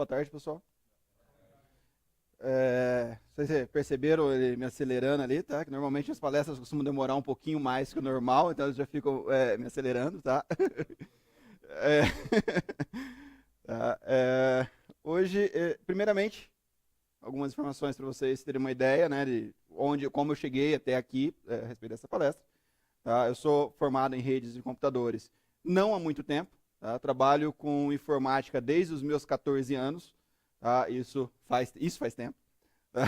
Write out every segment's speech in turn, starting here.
Boa tarde, pessoal. Vocês perceberam ele me acelerando ali, tá? Que normalmente as palestras costumam demorar um pouquinho mais que o normal, então eles já ficam me acelerando, tá? É, tá, hoje, primeiramente, algumas informações para vocês terem uma ideia, né, de como eu cheguei até aqui a respeito dessa palestra. Tá? Eu sou formado em redes de computadores não há muito tempo, tá? Trabalho com informática desde os meus 14 anos, tá? Isso faz tempo. Tá?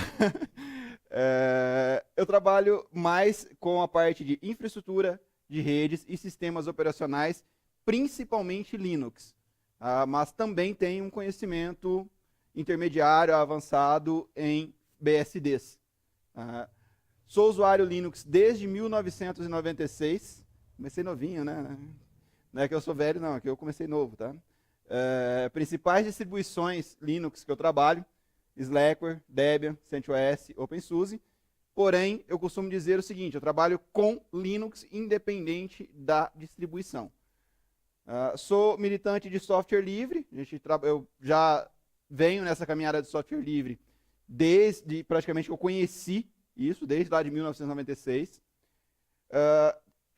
Eu trabalho mais com a parte de infraestrutura de redes e sistemas operacionais, principalmente Linux, tá? Mas também tenho um conhecimento intermediário, avançado em BSDs. Tá? Sou usuário Linux desde 1996. Comecei novinho, né? Não é que eu sou velho, não, é que eu comecei novo, tá? Principais distribuições Linux que eu trabalho: Slackware, Debian, CentOS, OpenSUSE. Porém, eu costumo dizer o seguinte: eu trabalho com Linux independente da distribuição. Sou militante de software livre. Eu já venho nessa caminhada de software livre desde praticamente que eu conheci isso, desde lá de 1996.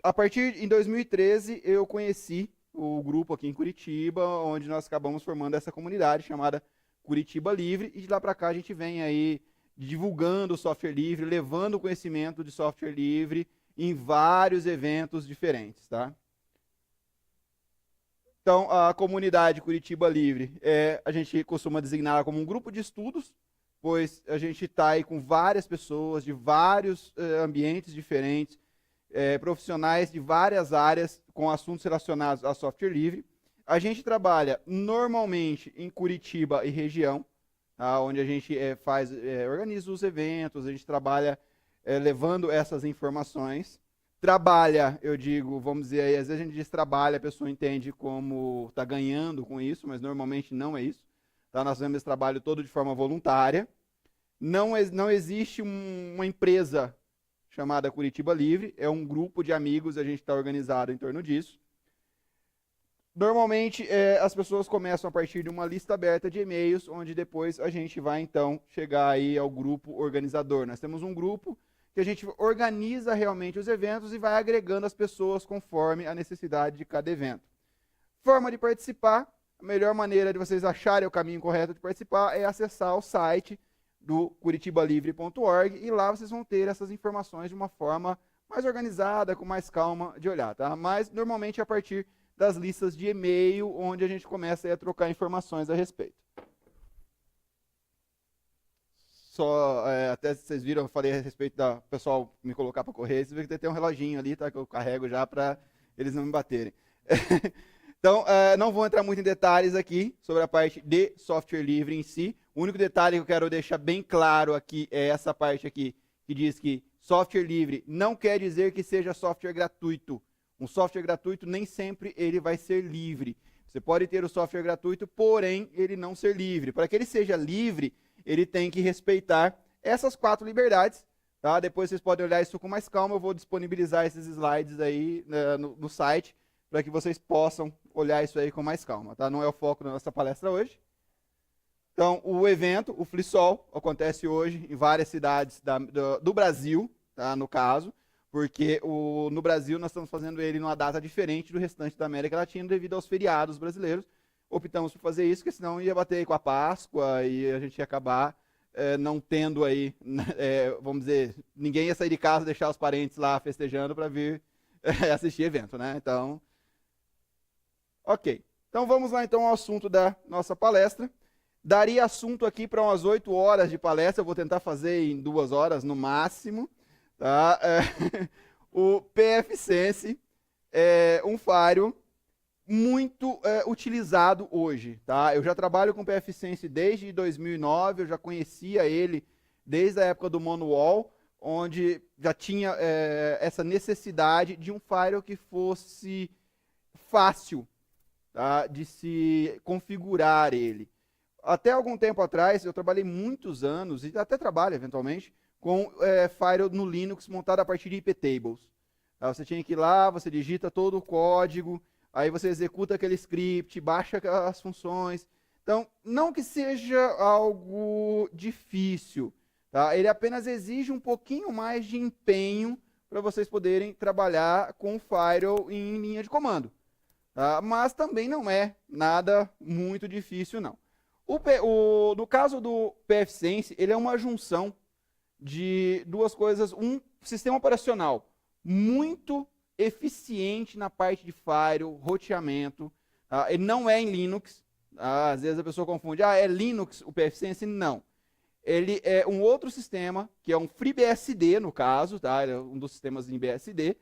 A partir de 2013, eu conheci o grupo aqui em Curitiba, onde nós acabamos formando essa comunidade chamada Curitiba Livre, e de lá para cá a gente vem aí divulgando o software livre, levando o conhecimento de software livre em vários eventos diferentes, tá? Então, a comunidade Curitiba Livre, a gente costuma designar como um grupo de estudos, pois a gente está aí com várias pessoas de vários ambientes diferentes, profissionais de várias áreas com assuntos relacionados a software livre. A gente trabalha normalmente em Curitiba e região, tá? Onde a gente organiza os eventos, a gente trabalha levando essas informações. Trabalha, eu digo, vamos dizer aí, às vezes a gente diz trabalha, a pessoa entende como está ganhando com isso, mas normalmente não é isso. Tá? Nós fazemos esse trabalho todo de forma voluntária. Não existe uma empresa chamada Curitiba Livre, é um grupo de amigos, a gente está organizado em torno disso. Normalmente, as pessoas começam a partir de uma lista aberta de e-mails, onde depois a gente vai, então, chegar aí ao grupo organizador. Nós temos um grupo que a gente organiza realmente os eventos e vai agregando as pessoas conforme a necessidade de cada evento. Forma de participar: a melhor maneira de vocês acharem o caminho correto de participar é acessar o site do curitibalivre.org, e lá vocês vão ter essas informações de uma forma mais organizada, com mais calma de olhar, tá? Mas normalmente é a partir das listas de e-mail onde a gente começa a trocar informações a respeito. Até vocês viram, eu falei a respeito da pessoal me colocar para correr, vocês viram que tem um reloginho ali, tá? Que eu carrego já para eles não me baterem. Então, não vou entrar muito em detalhes aqui sobre a parte de software livre em si. O único detalhe que eu quero deixar bem claro aqui é essa parte aqui, que diz que software livre não quer dizer que seja software gratuito. Um software gratuito nem sempre ele vai ser livre. Você pode ter o software gratuito, porém ele não ser livre. Para que ele seja livre, ele tem que respeitar essas 4 liberdades. Tá? Depois vocês podem olhar isso com mais calma. Eu vou disponibilizar esses slides aí no site, para que vocês possam olhar isso aí com mais calma. Tá? Não é o foco da nossa palestra hoje. Então, o evento, o FliSol, acontece hoje em várias cidades do Brasil, tá? No caso, porque no Brasil nós estamos fazendo ele numa data diferente do restante da América Latina, devido aos feriados brasileiros. Optamos por fazer isso, porque senão ia bater com a Páscoa e a gente ia acabar não tendo aí, vamos dizer, ninguém ia sair de casa, deixar os parentes lá festejando para vir assistir evento, né? Então, ok. Então vamos lá então ao assunto da nossa palestra. Daria assunto aqui para umas 8 horas de palestra, eu vou tentar fazer em 2 horas no máximo. Tá? O pfSense é um firewall muito utilizado hoje. Tá? Eu já trabalho com pfSense desde 2009, eu já conhecia ele desde a época do Monowall, onde já tinha essa necessidade de um firewall que fosse fácil, tá, de se configurar ele. Até algum tempo atrás, eu trabalhei muitos anos, e até trabalho eventualmente, com firewall no Linux montado a partir de iptables. Tá? Você tinha que ir lá, você digita todo o código, aí você executa aquele script, baixa as funções, Então, não que seja algo difícil, tá? Ele apenas exige um pouquinho mais de empenho para vocês poderem trabalhar com o Firewall em linha de comando. Tá? Mas também não é nada muito difícil, não. No caso do pfSense, ele é uma junção de duas coisas. Um sistema operacional muito eficiente na parte de firewall, roteamento. Tá? Ele não é em Linux. Tá? Às vezes a pessoa confunde, é Linux o pfSense? Não. Ele é um outro sistema, que é um FreeBSD, no caso, tá? Ele é um dos sistemas em BSD,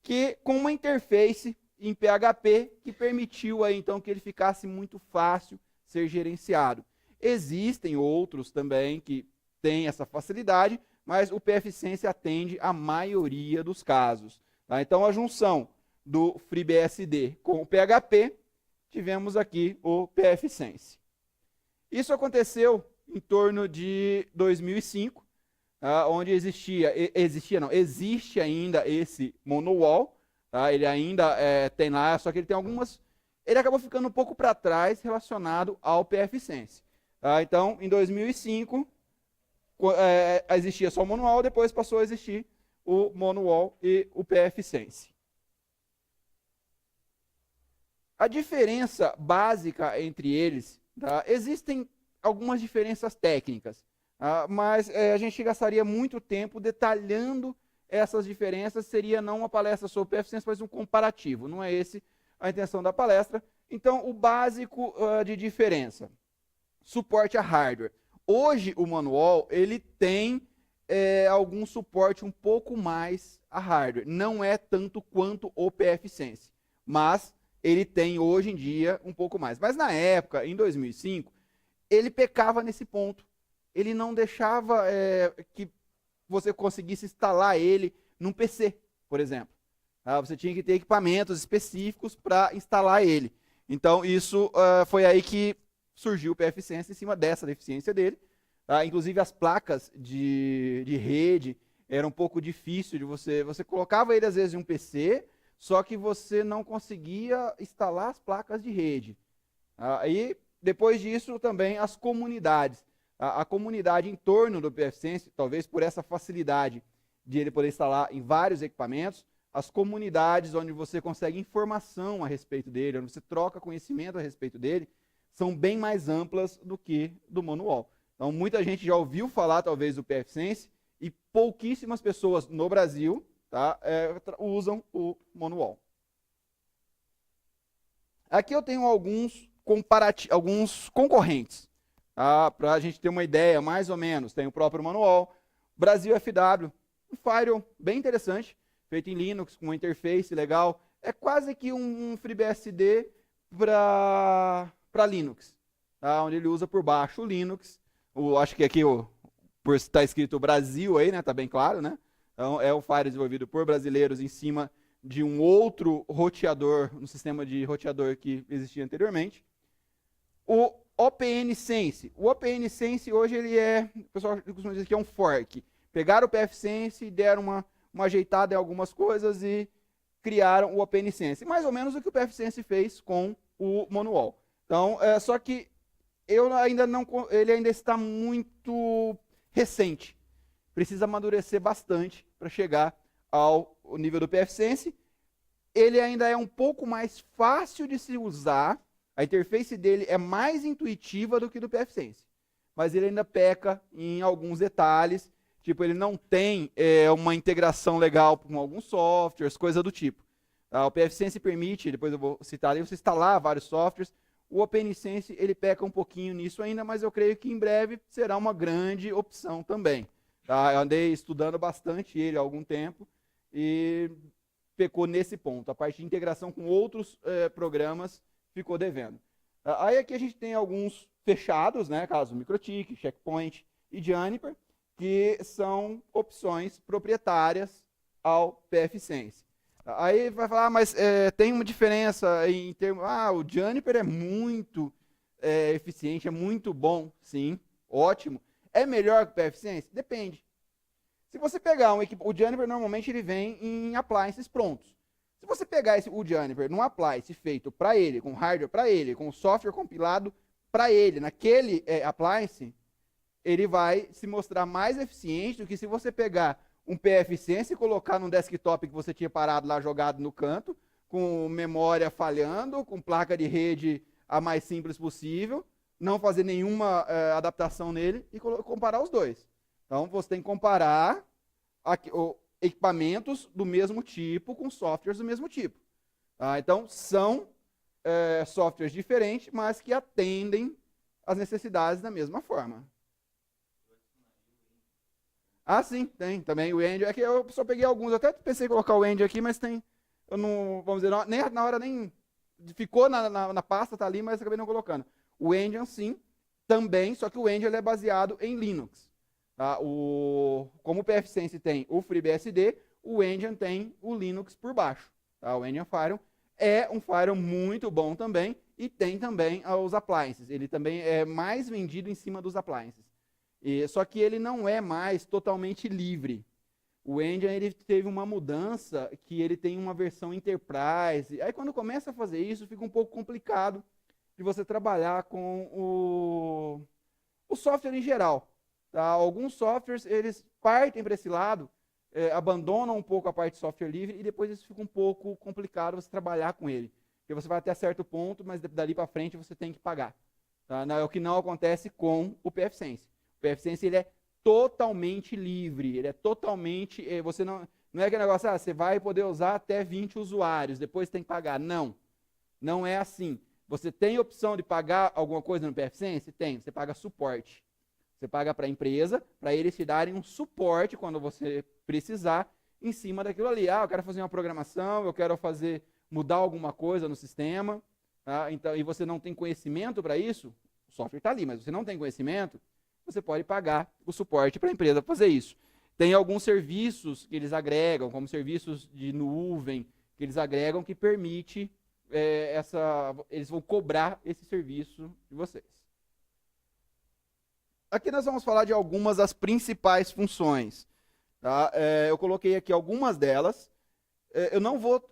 que com uma interface em PHP que permitiu aí, então, que ele ficasse muito fácil ser gerenciado. Existem outros também que têm essa facilidade, mas o pfSense atende a maioria dos casos. Tá? Então, a junção do FreeBSD com o PHP, tivemos aqui o pfSense. Isso aconteceu em torno de 2005, onde existe ainda esse monowall, tá? Ele ainda tem lá, só que ele tem algumas, ele acabou ficando um pouco para trás relacionado ao pfSense. Tá? Então, em 2005, existia só o monowall, depois passou a existir o monowall e o pfSense. A diferença básica entre eles, tá? Existem algumas diferenças técnicas, mas a gente gastaria muito tempo detalhando essas diferenças, seria não uma palestra sobre o pfSense, mas um comparativo, não é esse a intenção da palestra. Então, o básico de diferença, suporte a hardware. Hoje, o manual, ele tem algum suporte um pouco mais a hardware, não é tanto quanto o pfSense, mas ele tem hoje em dia um pouco mais. Mas na época, em 2005, ele pecava nesse ponto. Ele não deixava que você conseguisse instalar ele num PC, por exemplo. Você tinha que ter equipamentos específicos para instalar ele. Então, isso foi aí que surgiu o pfSense em cima dessa deficiência dele. Inclusive, as placas de rede eram um pouco difícil de você... Você colocava ele, às vezes, em um PC, só que você não conseguia instalar as placas de rede. Aí, depois disso, também as comunidades. A comunidade em torno do pfSense, talvez por essa facilidade de ele poder instalar em vários equipamentos, as comunidades onde você consegue informação a respeito dele, onde você troca conhecimento a respeito dele, são bem mais amplas do que do manual. Então, muita gente já ouviu falar, talvez, do pfSense, e pouquíssimas pessoas no Brasil usam o manual. Aqui eu tenho alguns concorrentes, para a gente ter uma ideia, mais ou menos. Tem o próprio manual, Brasil FW, um firewall bem interessante, feito em Linux, com uma interface legal. É quase que um FreeBSD para Linux, tá? Onde ele usa por baixo o Linux. Acho que aqui por estar escrito Brasil aí, né? Tá bem claro, né? Então, é o firewall desenvolvido por brasileiros em cima de um outro roteador, um sistema de roteador que existia anteriormente. O OPNSense. O OPNSense hoje o pessoal costuma dizer que é um fork. Pegaram o pfSense e deram uma ajeitada em algumas coisas e criaram o OPNSense. Mais ou menos o que o pfSense fez com o manual. Então, só que ele ainda está muito recente. Precisa amadurecer bastante para chegar ao nível do pfSense. Ele ainda é um pouco mais fácil de se usar. A interface dele é mais intuitiva do que do pfSense. Mas ele ainda peca em alguns detalhes. Tipo, ele não tem uma integração legal com alguns softwares, coisa do tipo. O pfSense permite, depois eu vou citar ali, você instalar vários softwares. O OPNSense, ele peca um pouquinho nisso ainda, mas eu creio que em breve será uma grande opção também. Eu andei estudando bastante ele há algum tempo e pecou nesse ponto. A parte de integração com outros programas ficou devendo. Aí aqui a gente tem alguns fechados, né, caso MikroTik, Checkpoint e Juniper, que são opções proprietárias ao pfSense. Aí vai falar, mas tem uma diferença em termos... o Juniper é muito eficiente, é muito bom, sim, ótimo. É melhor que o pfSense? Depende. Se você pegar o Juniper, normalmente ele vem em appliances prontos. Se você pegar o Juniper num appliance feito para ele, com hardware para ele, com software compilado para ele, naquele appliance, ele vai se mostrar mais eficiente do que se você pegar um pfSense e colocar num desktop que você tinha parado lá jogado no canto, com memória falhando, com placa de rede a mais simples possível, não fazer nenhuma adaptação nele e comparar os dois. Então, você tem que comparar equipamentos do mesmo tipo com softwares do mesmo tipo. Tá? Então, são softwares diferentes, mas que atendem às necessidades da mesma forma. Ah, sim, tem também o Andy. É que eu só peguei alguns, eu até pensei em colocar o Andy aqui, mas tem, eu não, vamos dizer, não, nem na hora nem, ficou na pasta, tá ali, mas acabei não colocando. O Endian, sim, também, só que o Endian ele é baseado em Linux. Tá? Como o pfSense tem o FreeBSD, o Endian tem o Linux por baixo. Tá? O Endian Firewall é um firewall muito bom também, e tem também os appliances. Ele também é mais vendido em cima dos appliances. Só que ele não é mais totalmente livre. O Endian ele teve uma mudança que ele tem uma versão Enterprise. Aí quando começa a fazer isso, fica um pouco complicado de você trabalhar com o software em geral. Tá? Alguns softwares eles partem para esse lado, abandonam um pouco a parte de software livre e depois isso fica um pouco complicado você trabalhar com ele. Porque você vai até certo ponto, mas dali para frente você tem que pagar. Tá? É o que não acontece com o pfSense. O pfSense ele é totalmente livre, ele é totalmente, você não é aquele negócio, você vai poder usar até 20 usuários, depois tem que pagar. Não, não é assim. Você tem opção de pagar alguma coisa no pfSense? Tem, você paga suporte. Você paga para a empresa, para eles te darem um suporte quando você precisar em cima daquilo ali. Eu quero fazer uma programação, eu quero mudar alguma coisa no sistema, tá? Então, e você não tem conhecimento para isso, o software está ali, mas você não tem conhecimento, você pode pagar o suporte para a empresa fazer isso. Tem alguns serviços que eles agregam, como serviços de nuvem, que eles agregam que permite eles vão cobrar esse serviço de vocês. Aqui nós vamos falar de algumas das principais funções. Tá? Eu coloquei aqui algumas delas. Eu não vou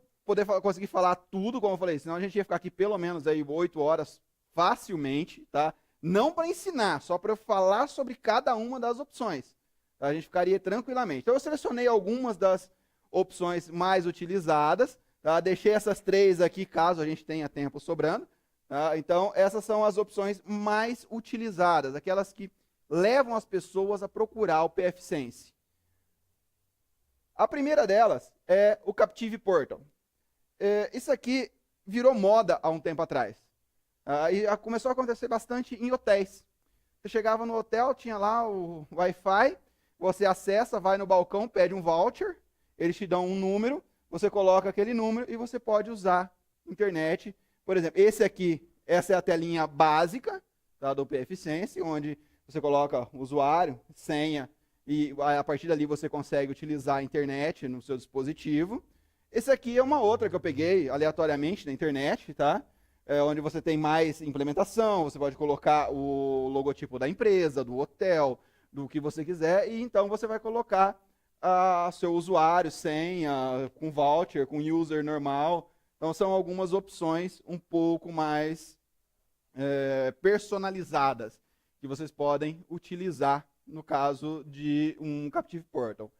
conseguir falar tudo, como eu falei, senão a gente ia ficar aqui pelo menos aí 8 horas facilmente, tá? Não para ensinar, só para eu falar sobre cada uma das opções. Tá? A gente ficaria tranquilamente. Então eu selecionei algumas das opções mais utilizadas, tá? Deixei essas 3 aqui, caso a gente tenha tempo sobrando. Tá? Então essas são as opções mais utilizadas, aquelas que levam as pessoas a procurar o pfSense. A primeira delas é o Captive Portal. Isso aqui virou moda há um tempo atrás. E começou a acontecer bastante em hotéis. Você chegava no hotel, tinha lá o Wi-Fi, você acessa, vai no balcão, pede um voucher, eles te dão um número, você coloca aquele número e você pode usar internet. Por exemplo, essa é a telinha básica, tá, do pfSense, onde você coloca o usuário, senha, e a partir dali você consegue utilizar a internet no seu dispositivo. Esse aqui é uma outra que eu peguei aleatoriamente na internet, tá? Onde você tem mais implementação, você pode colocar o logotipo da empresa, do hotel, do que você quiser, e então você vai colocar seu usuário, senha, com voucher, com user normal. Então são algumas opções um pouco mais personalizadas que vocês podem utilizar no caso de um Captive Portal.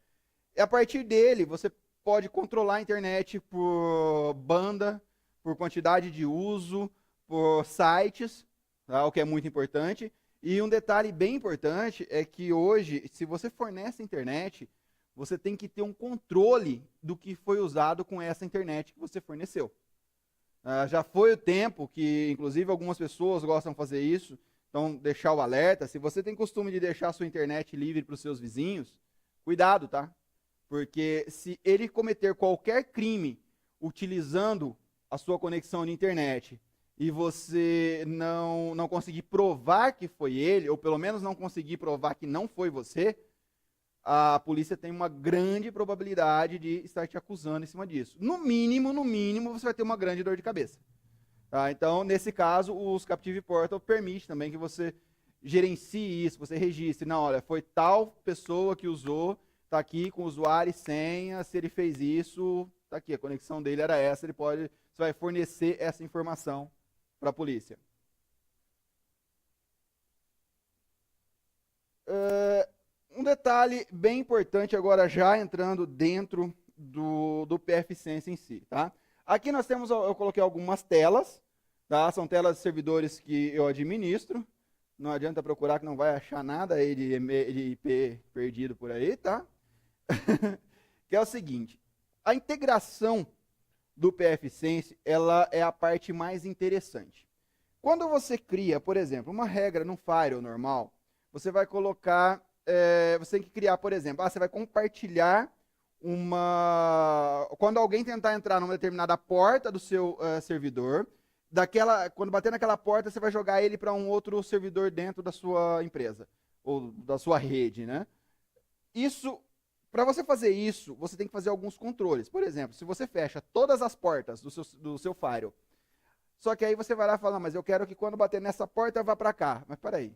E a partir dele, você pode controlar a internet por banda, por quantidade de uso, por sites, tá? O que é muito importante. E um detalhe bem importante é que hoje, se você fornece internet, você tem que ter um controle do que foi usado com essa internet que você forneceu. Já foi o tempo que, inclusive, algumas pessoas gostam de fazer isso, então deixar o alerta. Se você tem costume de deixar a sua internet livre para os seus vizinhos, cuidado, tá? Porque se ele cometer qualquer crime utilizando a sua conexão de internet e você não conseguir provar que foi ele, ou pelo menos não conseguir provar que não foi você, a polícia tem uma grande probabilidade de estar te acusando em cima disso. No mínimo, você vai ter uma grande dor de cabeça. Tá? Então, nesse caso, os Captive Portal permite também que você gerencie isso, você registre. Não, olha, foi tal pessoa que usou, está aqui com usuário e senha, se ele fez isso, está aqui, a conexão dele era essa, você vai fornecer essa informação para a polícia. Um detalhe bem importante agora, já entrando dentro do PFSense em si, tá? Aqui nós temos, eu coloquei algumas telas, tá? São telas de servidores que eu administro. Não adianta procurar que não vai achar nada aí de IP perdido por aí, tá? Que é o seguinte, a integração do PFSense, ela é a parte mais interessante. Quando você cria, por exemplo, uma regra num firewall normal, você vai colocar, você tem que criar, por exemplo, você vai compartilhar quando alguém tentar entrar numa determinada porta do seu servidor, quando bater naquela porta, você vai jogar ele para um outro servidor dentro da sua empresa, ou da sua rede, né? Para você fazer isso, você tem que fazer alguns controles. Por exemplo, se você fecha todas as portas do seu firewall, só que aí você vai lá e fala, mas eu quero que quando bater nessa porta, vá para cá. Mas peraí,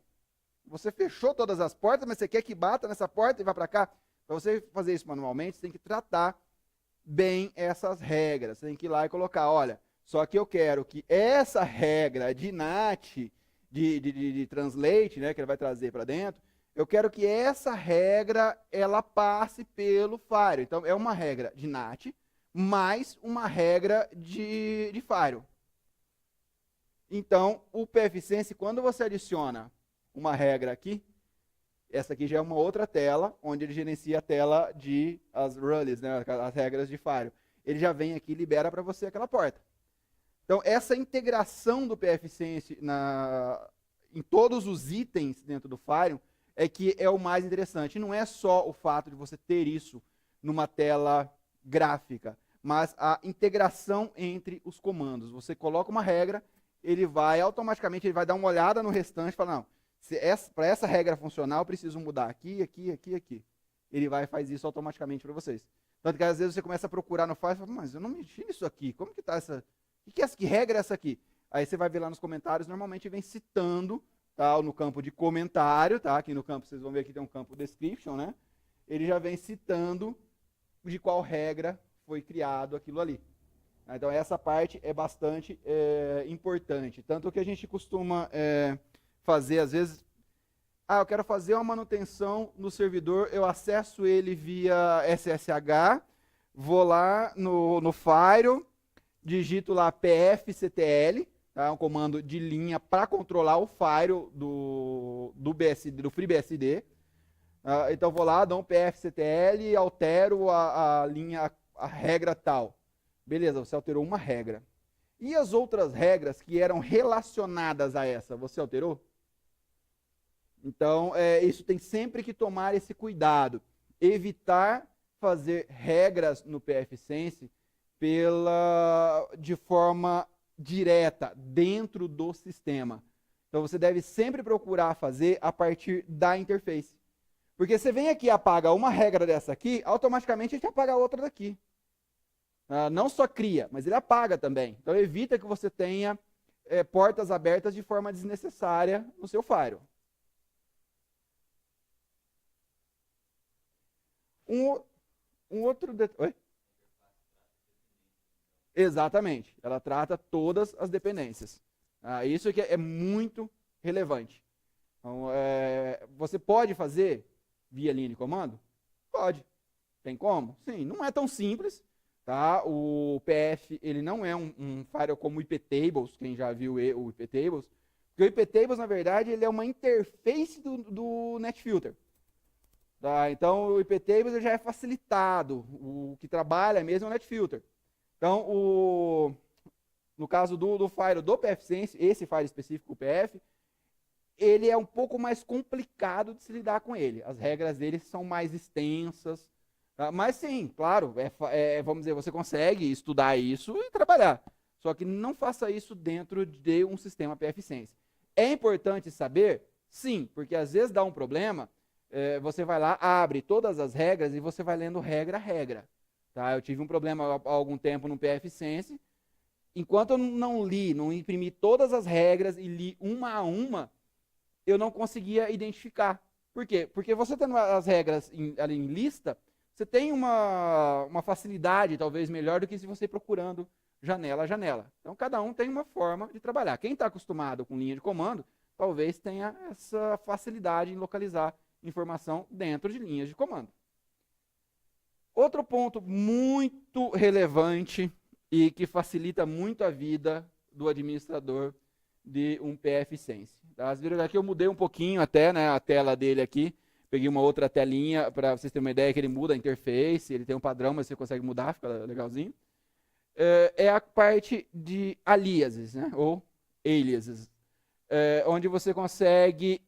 você fechou todas as portas, mas você quer que bata nessa porta e vá para cá? Para você fazer isso manualmente, você tem que tratar bem essas regras. Você tem que ir lá e colocar, olha, só que eu quero que essa regra de NAT, de translate, né, que ele vai trazer para dentro, eu quero que essa regra, ela passe pelo firewall. Então, é uma regra de NAT, mais uma regra de firewall. Então, o PFSense, quando você adiciona uma regra aqui, essa aqui já é uma outra tela, onde ele gerencia a tela de as rules, né, as regras de firewall. Ele já vem aqui e libera para você aquela porta. Então, essa integração do PFSense em todos os itens dentro do firewall é que é o mais interessante. Não é só o fato de você ter isso numa tela gráfica, mas a integração entre os comandos. Você coloca uma regra, ele vai automaticamente dar uma olhada no restante e fala, não, para essa regra funcionar, eu preciso mudar aqui, aqui, aqui, aqui. Ele vai e faz isso automaticamente para vocês. Tanto que às vezes você começa a procurar no file e fala, mas eu não mexi nisso aqui, como que está essa... Que regra é essa aqui? Aí você vai ver lá nos comentários, normalmente vem citando, tá, no campo de comentário, tá? Aqui no campo, vocês vão ver que tem um campo description, né? Ele já vem citando de qual regra foi criado aquilo ali. Então, essa parte é bastante importante. Tanto que a gente costuma fazer, às vezes, eu quero fazer uma manutenção no servidor, eu acesso ele via SSH, vou lá no firewall, digito lá pfctl, tá, um comando de linha para controlar o firewall do FreeBSD. Então, vou lá, dou um pfctl e altero a linha, a regra tal. Beleza, você alterou uma regra. E as outras regras que eram relacionadas a essa, você alterou? Então, isso tem sempre que tomar esse cuidado. Evitar fazer regras no PFSense de forma direta, dentro do sistema. Então, você deve sempre procurar fazer a partir da interface. Porque você vem aqui e apaga uma regra dessa aqui, automaticamente a gente apaga a outra daqui. Não só cria, mas ele apaga também. Então, evita que você tenha portas abertas de forma desnecessária no seu firewall. Um outro detalhe. Exatamente. Ela trata todas as dependências. Isso aqui é muito relevante. Então, você pode fazer via linha de comando? Pode. Tem como? Sim. Não é tão simples. Tá? O PF ele não é um firewall como o iptables, quem já viu o iptables. Porque o iptables, na verdade, ele é uma interface do NetFilter. Tá? Então, o iptables já é facilitado. O que trabalha mesmo é o NetFilter. Então, no caso do firewall do PFSense, esse firewall específico, o PF, ele é um pouco mais complicado de se lidar com ele. As regras dele são mais extensas. Tá? Mas sim, claro, vamos dizer, você consegue estudar isso e trabalhar. Só que não faça isso dentro de um sistema PFSense. É importante saber? Sim, porque às vezes dá um problema, você vai lá, abre todas as regras e você vai lendo regra a regra. Tá? Eu tive um problema há algum tempo no PFSense. Enquanto eu não imprimi todas as regras e li uma a uma, eu não conseguia identificar. Por quê? Porque você tendo as regras ali em lista, você tem uma facilidade talvez melhor do que se você ir procurando janela a janela. Então, cada um tem uma forma de trabalhar. Quem está acostumado com linha de comando, talvez tenha essa facilidade em localizar informação dentro de linhas de comando. Outro ponto muito relevante e que facilita muito a vida do administrador de um pfSense. Tá? Vocês viram aqui eu mudei um pouquinho até, né, a tela dele aqui. Peguei uma outra telinha para vocês terem uma ideia que ele muda a interface, ele tem um padrão, mas você consegue mudar, fica legalzinho. É a parte de aliases, né, ou aliases, onde você consegue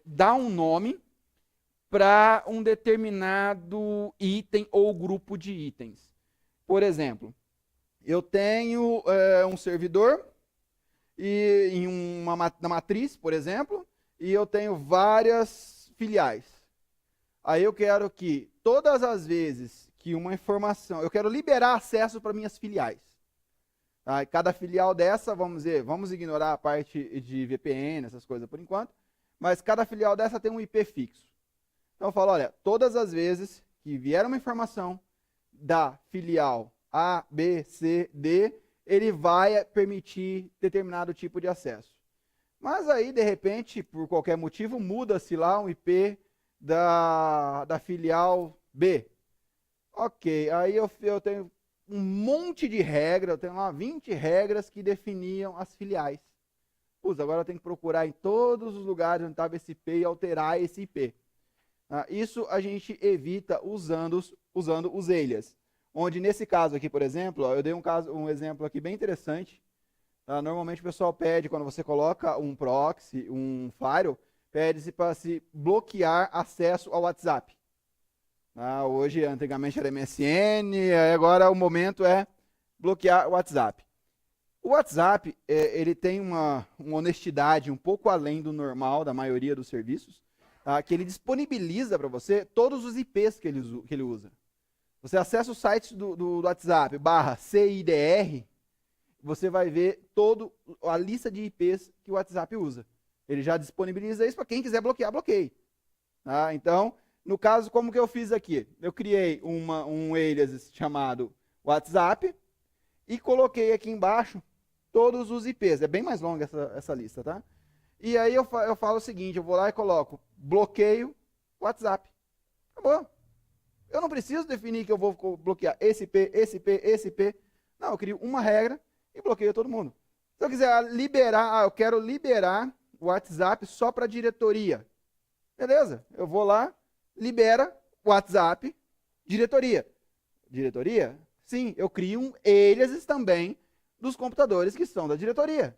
dar um nome para um determinado item ou grupo de itens. Por exemplo, eu tenho um servidor e na matriz, por exemplo, e eu tenho várias filiais. Aí eu quero que todas as vezes que uma informação, eu quero liberar acesso para minhas filiais. Tá? Cada filial dessa, vamos ignorar a parte de VPN, essas coisas por enquanto, mas cada filial dessa tem um IP fixo. Então eu falo, olha, todas as vezes que vier uma informação da filial A, B, C, D, ele vai permitir determinado tipo de acesso. Mas aí, de repente, por qualquer motivo, muda-se lá um IP da filial B. Ok, aí eu tenho um monte de regras, eu tenho lá 20 regras que definiam as filiais. Puxa, agora eu tenho que procurar em todos os lugares onde estava esse IP e alterar esse IP. Isso a gente evita usando os alias. Onde nesse caso aqui, por exemplo, eu dei um exemplo aqui bem interessante. Normalmente o pessoal pede, quando você coloca um proxy, um firewall, pede-se para se bloquear acesso ao WhatsApp. Hoje, antigamente era MSN, agora o momento é bloquear o WhatsApp. O WhatsApp, ele tem uma honestidade um pouco além do normal da maioria dos serviços, que ele disponibiliza para você todos os IPs que ele usa. Você acessa o site do WhatsApp, /CIDR, você vai ver toda a lista de IPs que o WhatsApp usa. Ele já disponibiliza isso para quem quiser bloquear, bloqueie. Então, no caso, como que eu fiz aqui? Eu criei um alias chamado WhatsApp e coloquei aqui embaixo todos os IPs. É bem mais longa essa lista, tá? E aí eu falo o seguinte, eu vou lá e coloco bloqueio WhatsApp. Acabou. Eu não preciso definir que eu vou bloquear esse IP, esse IP, esse IP. Não, eu crio uma regra e bloqueio todo mundo. Se eu quiser liberar, eu quero liberar o WhatsApp só para diretoria. Beleza, eu vou lá, libera o WhatsApp, diretoria. Diretoria? Sim, eu crio um alias também dos computadores que são da diretoria.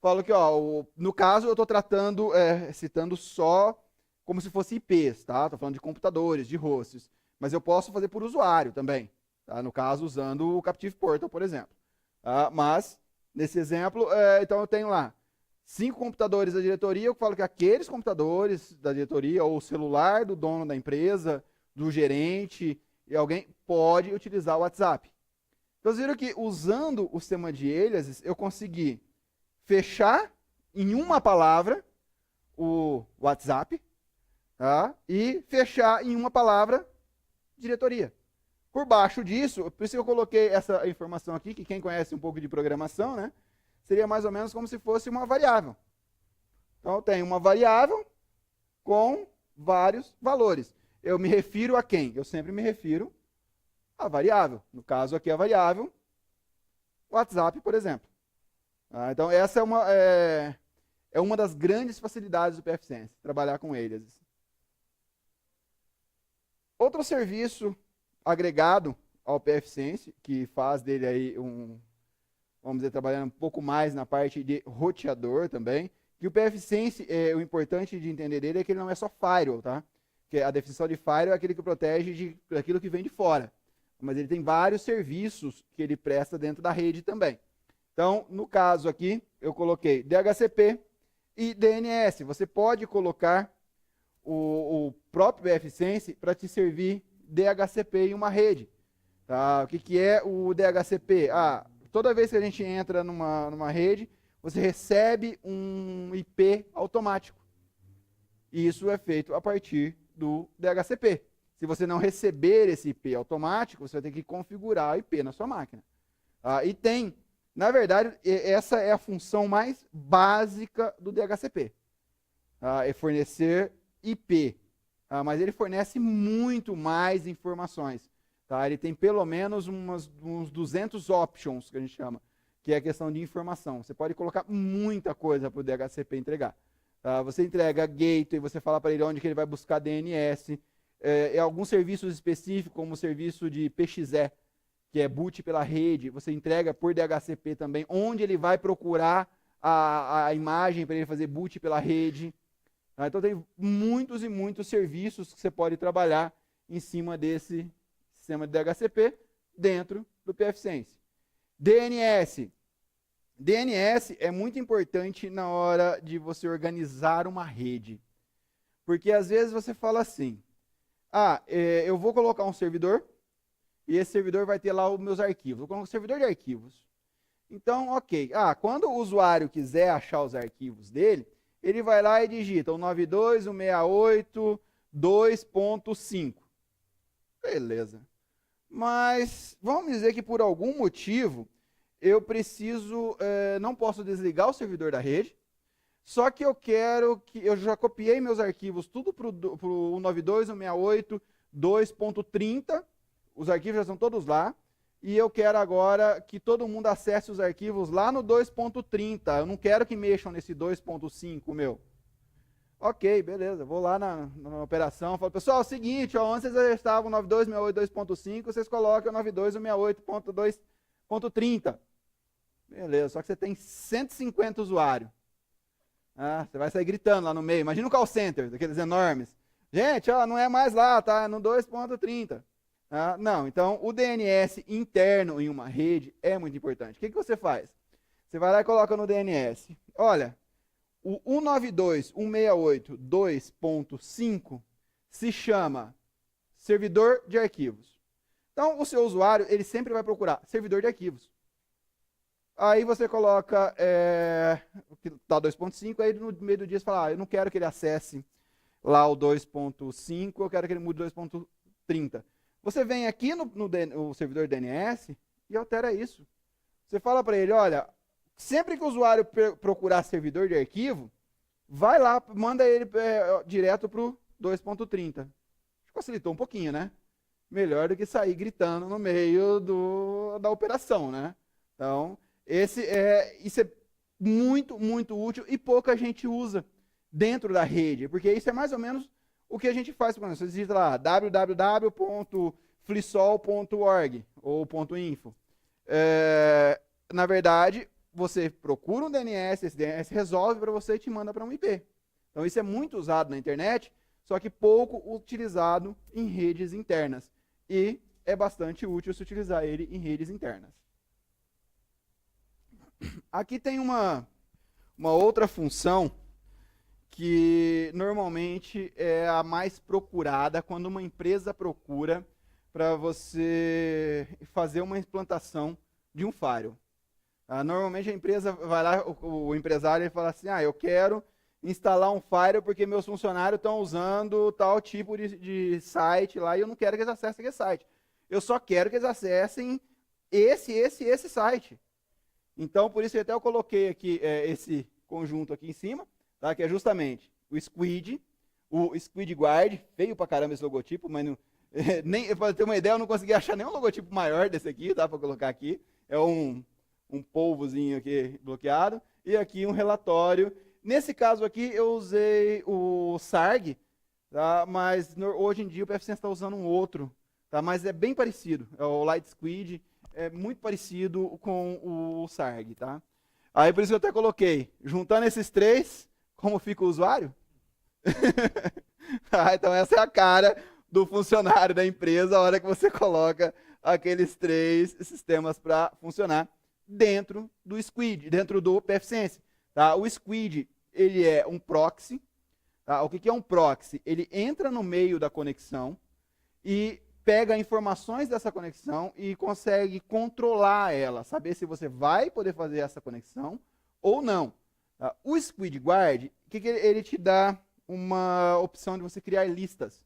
Falo que, no caso, eu estou citando só como se fosse IPs, tá? Estou falando de computadores, de hosts. Mas eu posso fazer por usuário também. Tá? No caso, usando o Captive Portal, por exemplo. Mas, nesse exemplo, então eu tenho lá 5 computadores da diretoria. Eu falo que aqueles computadores da diretoria, ou o celular do dono da empresa, do gerente, e alguém pode utilizar o WhatsApp. Então, vocês viram que usando o sistema de aliases, eu consegui fechar em uma palavra o WhatsApp, tá? E fechar em uma palavra diretoria. Por baixo disso, por isso que eu coloquei essa informação aqui, que quem conhece um pouco de programação, né, seria mais ou menos como se fosse uma variável. Então, eu tenho uma variável com vários valores. Eu me refiro a quem? Eu sempre me refiro à variável. No caso aqui, a variável WhatsApp, por exemplo. Então, essa é uma das grandes facilidades do pfSense, trabalhar com aliases. Outro serviço agregado ao pfSense, que faz dele aí vamos dizer, trabalhando um pouco mais na parte de roteador também, que o pfSense, o importante de entender dele é que ele não é só firewall, tá? Que a definição de firewall é aquele que protege daquilo que vem de fora. Mas ele tem vários serviços que ele presta dentro da rede também. Então, no caso aqui, eu coloquei DHCP e DNS. Você pode colocar o próprio pfSense para te servir DHCP em uma rede. Tá? O que é o DHCP? Toda vez que a gente entra numa rede, você recebe um IP automático. E isso é feito a partir do DHCP. Se você não receber esse IP automático, você vai ter que configurar o IP na sua máquina. E tem, na verdade, essa é a função mais básica do DHCP. É fornecer IP mas ele fornece muito mais informações. Tá? Ele tem pelo menos uns 200 options, que a gente chama, que é a questão de informação. Você pode colocar muita coisa para o DHCP entregar. Tá? Você entrega gateway, você fala para ele onde que ele vai buscar DNS, alguns serviços específicos, como o serviço de PXE, que é boot pela rede, você entrega por DHCP também, onde ele vai procurar a imagem para ele fazer boot pela rede. Tá? Então tem muitos e muitos serviços que você pode trabalhar em cima desse sistema de DHCP dentro do pfSense. DNS. DNS é muito importante na hora de você organizar uma rede. Porque às vezes você fala assim, eu vou colocar um servidor, e esse servidor vai ter lá os meus arquivos. Vou colocar um servidor de arquivos. Então, ok. Quando o usuário quiser achar os arquivos dele, ele vai lá e digita 192.168.2.5. Beleza. Mas vamos dizer que por algum motivo eu preciso, não posso desligar o servidor da rede, só que eu já copiei meus arquivos tudo para o 192.168.2.30, os arquivos já estão todos lá, e eu quero agora que todo mundo acesse os arquivos lá no 2.30, eu não quero que mexam nesse 2.5 meu. Ok, beleza, vou lá na operação, falo, pessoal, é o seguinte, onde vocês estavam 92.168.2.5, vocês colocam 92.168.2.30. Beleza, só que você tem 150 usuários. Você vai sair gritando lá no meio, imagina um call center, daqueles enormes. Gente, não é mais lá, tá? É no 2.30. Não, então o DNS interno em uma rede é muito importante. O que você faz? Você vai lá e coloca no DNS. Olha, o 192.168.2.5 se chama servidor de arquivos. Então, o seu usuário, ele sempre vai procurar servidor de arquivos. Aí você coloca, tá 2.5, aí no meio do dia você fala, eu não quero que ele acesse lá o 2.5, eu quero que ele mude 2.30. Você vem aqui no servidor DNS e altera isso. Você fala para ele, olha, sempre que o usuário procurar servidor de arquivo, vai lá, manda ele direto para o 2.30. Facilitou um pouquinho, né? Melhor do que sair gritando no meio da operação, né? Então, isso é muito, muito útil e pouca gente usa dentro da rede, porque isso é mais ou menos o que a gente faz. Você digita lá www.flisol.org ou .info. Na verdade, você procura um DNS, esse DNS resolve para você e te manda para um IP. Então isso é muito usado na internet, só que pouco utilizado em redes internas. E é bastante útil se utilizar ele em redes internas. Aqui tem uma outra função que normalmente é a mais procurada quando uma empresa procura para você fazer uma implantação de um firewall. Normalmente a empresa vai lá, o empresário ele fala assim, eu quero instalar um firewall porque meus funcionários estão usando tal tipo de site lá e eu não quero que eles acessem esse site. Eu só quero que eles acessem esse site. Então, por isso até eu coloquei aqui esse conjunto aqui em cima, tá? Que é justamente o Squid Guard, feio pra caramba esse logotipo, mas não, para ter uma ideia, eu não consegui achar nenhum logotipo maior desse aqui, tá? Para colocar aqui. É um polvozinho aqui bloqueado, e aqui um relatório. Nesse caso aqui, eu usei o SARG, tá? Mas hoje em dia o pfSense está usando um outro, tá? Mas é bem parecido, é o Light Squid, é muito parecido com o SARG, tá? Aí por isso eu até coloquei, juntando esses três, como fica o usuário? Então essa é a cara do funcionário da empresa a hora que você coloca aqueles três sistemas para funcionar dentro do Squid, dentro do pfSense. Tá? O Squid, ele é um proxy. Tá? O que é um proxy? Ele entra no meio da conexão e pega informações dessa conexão e consegue controlar ela, saber se você vai poder fazer essa conexão ou não. Tá? O Squid Guard, ele te dá uma opção de você criar listas.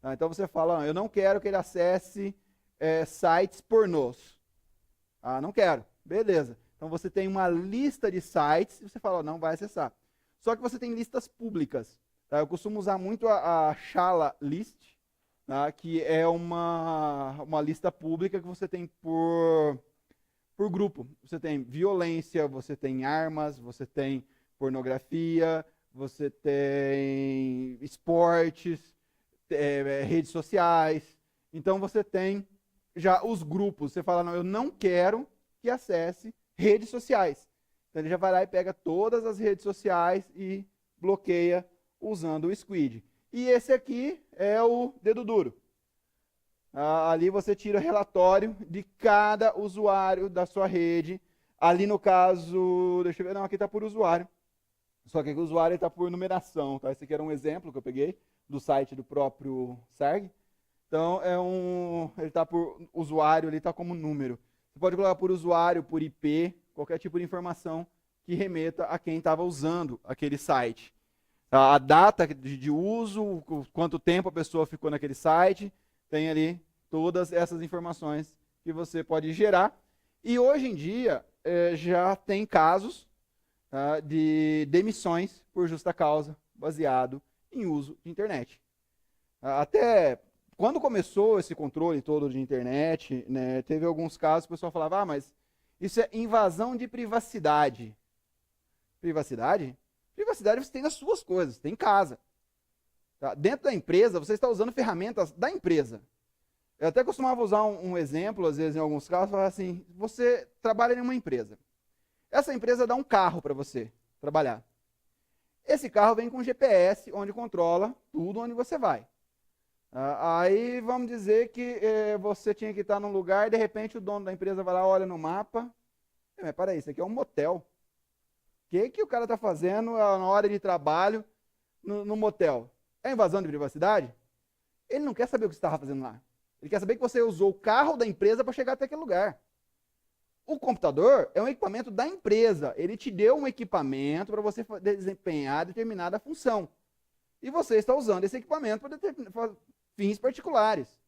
Tá? Então você fala, eu não quero que ele acesse sites pornôs. Não quero. Beleza. Então você tem uma lista de sites e você fala, não vai acessar. Só que você tem listas públicas. Tá? Eu costumo usar muito a Scala List, tá? Que é uma lista pública que você tem por grupo. Você tem violência, você tem armas, você tem pornografia, você tem esportes, redes sociais. Então você tem já os grupos. Você fala, não, eu não quero que acesse redes sociais. Então ele já vai lá e pega todas as redes sociais e bloqueia usando o Squid. E esse aqui é o dedo duro. Ali você tira relatório de cada usuário da sua rede. Ali no caso, deixa eu ver, não, aqui está por usuário. Só que aqui o usuário está por numeração. Tá? Esse aqui era um exemplo que eu peguei do site do próprio SARG. Então, ele está por usuário, ele está como número. Você pode colocar por usuário, por IP, qualquer tipo de informação que remeta a quem estava usando aquele site. A data de uso, quanto tempo a pessoa ficou naquele site, tem ali todas essas informações que você pode gerar. E hoje em dia já tem casos de demissões por justa causa, baseado em uso de internet. Até quando começou esse controle todo de internet, né, teve alguns casos que o pessoal falava, mas isso é invasão de privacidade. Privacidade? Privacidade você tem nas suas coisas, tem em casa. Tá? Dentro da empresa, você está usando ferramentas da empresa. Eu até costumava usar um exemplo, às vezes, em alguns casos, falar assim, você trabalha em uma empresa. Essa empresa dá um carro para você trabalhar. Esse carro vem com GPS, onde controla tudo onde você vai. Aí vamos dizer que você tinha que estar num lugar e de repente o dono da empresa vai lá, olha no mapa. Mas peraí, isso aqui é um motel. O que o cara está fazendo na hora de trabalho no motel? É invasão de privacidade? Ele não quer saber o que você estava fazendo lá. Ele quer saber que você usou o carro da empresa para chegar até aquele lugar. O computador é um equipamento da empresa. Ele te deu um equipamento para você desempenhar determinada função. E você está usando esse equipamento para fins particulares.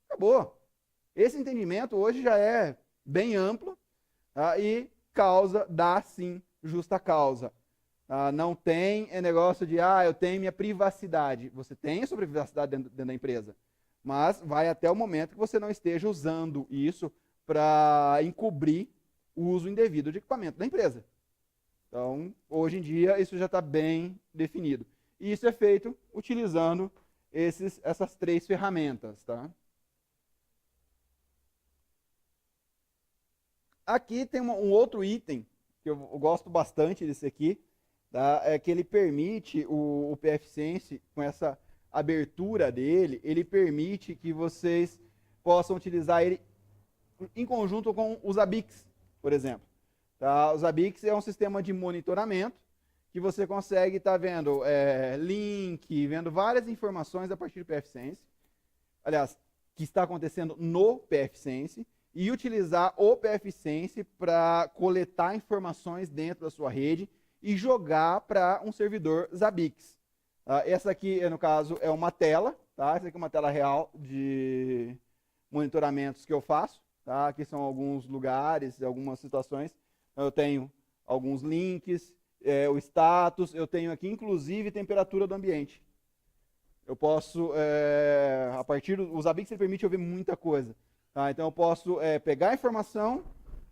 Acabou. Esse entendimento hoje já é bem amplo, tá? E dá sim justa causa. Não tem negócio de, eu tenho minha privacidade. Você tem a sua privacidade dentro da empresa. Mas vai até o momento que você não esteja usando isso para encobrir o uso indevido de equipamento da empresa. Então, hoje em dia, isso já está bem definido. E isso é feito utilizando essas três ferramentas. Tá? Aqui tem um outro item, que eu gosto bastante desse aqui, tá? É que ele permite, o pfSense, com essa abertura dele, ele permite que vocês possam utilizar ele em conjunto com os Zabbix, por exemplo. Tá? O Zabbix é um sistema de monitoramento que você consegue estar vendo link, vendo várias informações a partir do pfSense. Aliás, que está acontecendo no pfSense e utilizar o pfSense para coletar informações dentro da sua rede e jogar para um servidor Zabbix. Essa aqui, no caso, é uma tela, tá? Essa aqui é uma tela real de monitoramentos que eu faço, tá? Aqui são alguns lugares, algumas situações. Eu tenho alguns links, o status, eu tenho aqui, inclusive, temperatura do ambiente. Eu posso, a partir do Zabbix, ele permite eu ver muita coisa. Tá? Então, eu posso pegar a informação,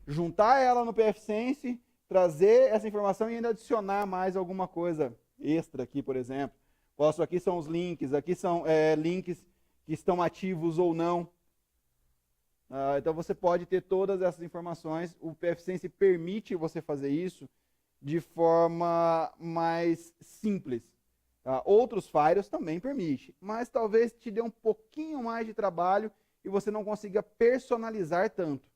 juntar ela no pfSense, trazer essa informação e ainda adicionar mais alguma coisa extra aqui, por exemplo. Aqui são os links, aqui são links que estão ativos ou não. Então você pode ter todas essas informações. O pfSense permite você fazer isso de forma mais simples. Tá? Outros firewalls também permitem, mas talvez te dê um pouquinho mais de trabalho e você não consiga personalizar tanto.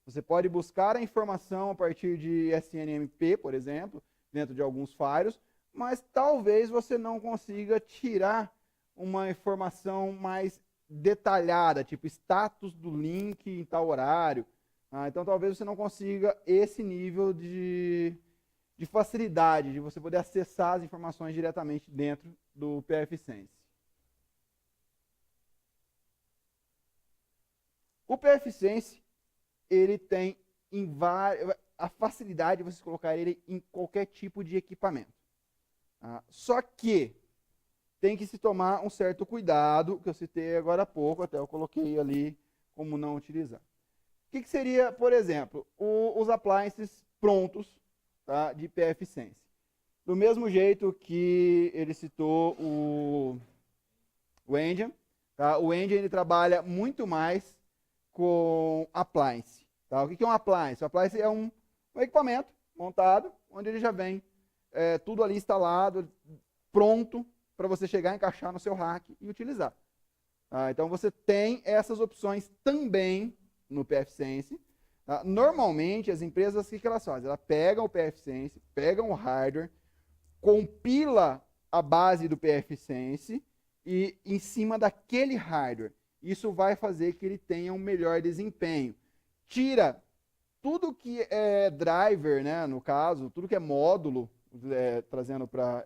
Você pode buscar a informação a partir de SNMP, por exemplo, dentro de alguns firewalls, mas talvez você não consiga tirar uma informação mais detalhada, tipo status do link em tal horário. Então talvez você não consiga esse nível de facilidade de você poder acessar as informações diretamente dentro do pfSense. O pfSense, ele tem a facilidade de você colocar ele em qualquer tipo de equipamento. Só que tem que se tomar um certo cuidado, que eu citei agora há pouco, até eu coloquei ali como não utilizar. O que seria, por exemplo, os appliances prontos, tá, de pfSense? Do mesmo jeito que ele citou o Engine, tá? O Engine ele trabalha muito mais com appliance. Tá? O que é um appliance? O appliance é um equipamento montado, onde ele já vem tudo ali instalado, pronto para você chegar, encaixar no seu rack e utilizar. Tá? Então você tem essas opções também no pfSense. Tá? Normalmente as empresas, o que elas fazem? Elas pegam o pfSense, pegam o hardware, compila a base do pfSense e em cima daquele hardware. Isso vai fazer que ele tenha um melhor desempenho. Tira tudo que é driver, né, no caso, tudo que é módulo, trazendo para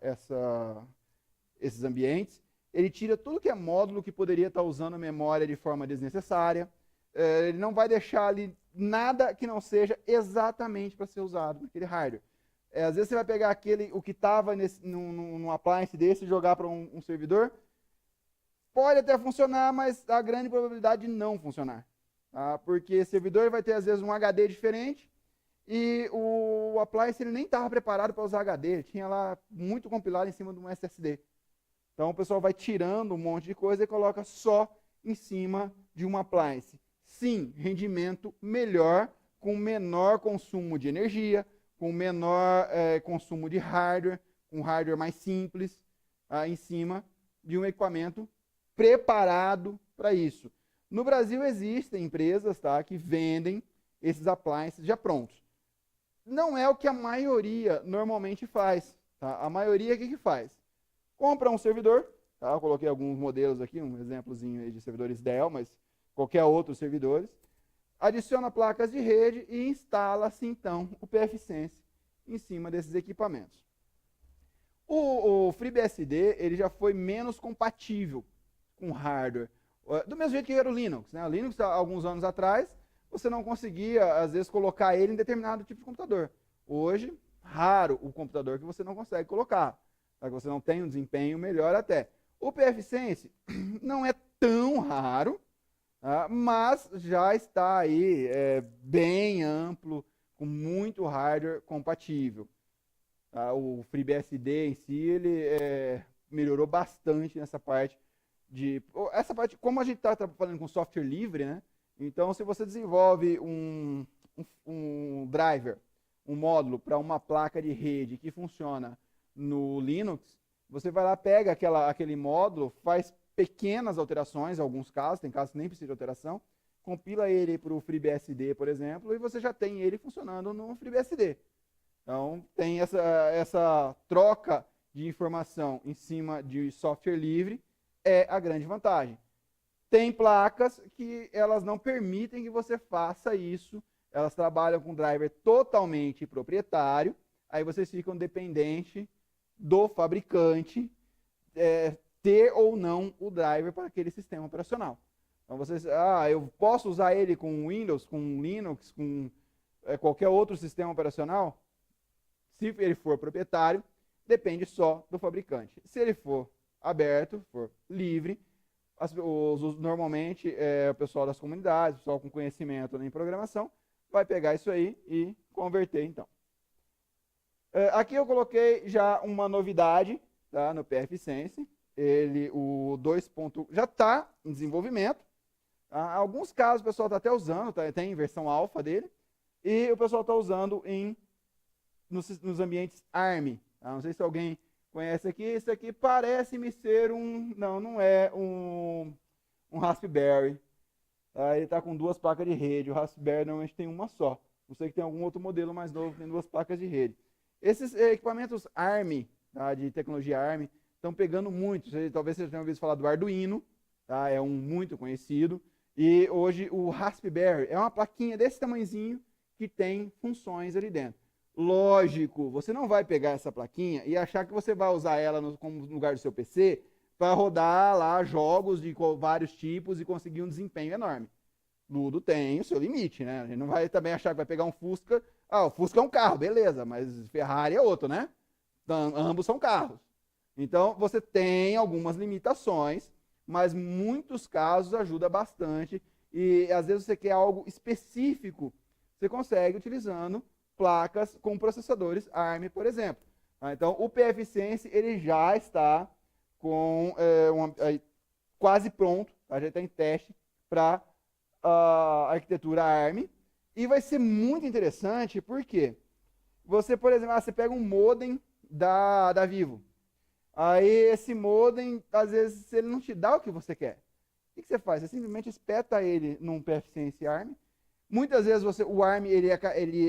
esses ambientes, ele tira tudo que é módulo que poderia estar usando a memória de forma desnecessária. Ele não vai deixar ali nada que não seja exatamente para ser usado naquele hardware. Às vezes você vai pegar o que estava num appliance desse e jogar para um servidor. Pode até funcionar, mas a grande probabilidade de não funcionar. Tá? Porque esse servidor vai ter, às vezes, um HD diferente e o appliance ele nem estava preparado para usar HD. Ele tinha lá muito compilado em cima de um SSD. Então o pessoal vai tirando um monte de coisa e coloca só em cima de um appliance. Sim, rendimento melhor, com menor consumo de energia, com menor consumo de hardware, com hardware mais simples, em cima de um equipamento preparado para isso. No Brasil existem empresas, tá, que vendem esses appliances já prontos. Não é o que a maioria normalmente faz. Tá? A maioria o que faz? Compra um servidor, tá? Eu coloquei alguns modelos aqui, um exemplozinho aí de servidores Dell, mas qualquer outro servidores. Adiciona placas de rede e instala-se então o pfSense em cima desses equipamentos. O FreeBSD ele já foi menos compatível com hardware, do mesmo jeito que era o Linux. Né? O Linux, há alguns anos atrás, você não conseguia, às vezes, colocar ele em determinado tipo de computador. Hoje, raro o computador que você não consegue colocar, tá? Que você não tem um desempenho melhor até. O pfSense não é tão raro, tá? Mas já está aí bem amplo, com muito hardware compatível. Tá? O FreeBSD em si, ele melhorou bastante nessa parte como a gente está falando com software livre, né? Então, se você desenvolve um driver, um módulo para uma placa de rede que funciona no Linux, você vai lá, pega aquele módulo, faz pequenas alterações, em alguns casos, tem casos que nem precisa de alteração, compila ele para o FreeBSD, por exemplo, e você já tem ele funcionando no FreeBSD. Então, tem essa troca de informação em cima de software livre, é a grande vantagem. Tem placas que elas não permitem que você faça isso, elas trabalham com driver totalmente proprietário, aí vocês ficam dependentes do fabricante ter ou não o driver para aquele sistema operacional. Então vocês, eu posso usar ele com Windows, com Linux, com qualquer outro sistema operacional? Se ele for proprietário, depende só do fabricante. Se ele for aberto, for livre, normalmente o pessoal das comunidades, o pessoal com conhecimento em programação, vai pegar isso aí e converter então. Aqui eu coloquei já uma novidade, tá, no pfSense. O 2. Já está em desenvolvimento. Alguns casos o pessoal está até usando, tem versão alfa dele, e o pessoal está usando nos ambientes ARM. Não sei se alguém conhece aqui. Esse aqui parece-me ser não é um Raspberry. Ele está com 2 placas de rede. O Raspberry normalmente tem uma só. Não sei que tem algum outro modelo mais novo que tem 2 placas de rede. Esses equipamentos ARM, tá, de tecnologia ARM, estão pegando muito. Talvez vocês tenham ouvido falar do Arduino, tá, é um muito conhecido. E hoje o Raspberry é uma plaquinha desse tamanhozinho que tem funções ali dentro. Lógico, você não vai pegar essa plaquinha e achar que você vai usar ela como lugar do seu PC para rodar lá jogos de vários tipos e conseguir um desempenho enorme. Tudo tem o seu limite, né? A gente não vai também achar que vai pegar um Fusca. O Fusca é um carro, beleza, mas Ferrari é outro, né? Então, ambos são carros. Então, você tem algumas limitações, mas muitos casos ajuda bastante. E às vezes você quer algo específico, você consegue utilizando placas com processadores ARM, por exemplo. Então, o pfSense ele já está com quase pronto, já está em teste para a arquitetura ARM. E vai ser muito interessante porque você, por exemplo, você pega um modem da Vivo. Aí esse modem, às vezes, ele não te dá o que você quer. O que você faz? Você simplesmente espeta ele num pfSense ARM. Muitas vezes o ARM ele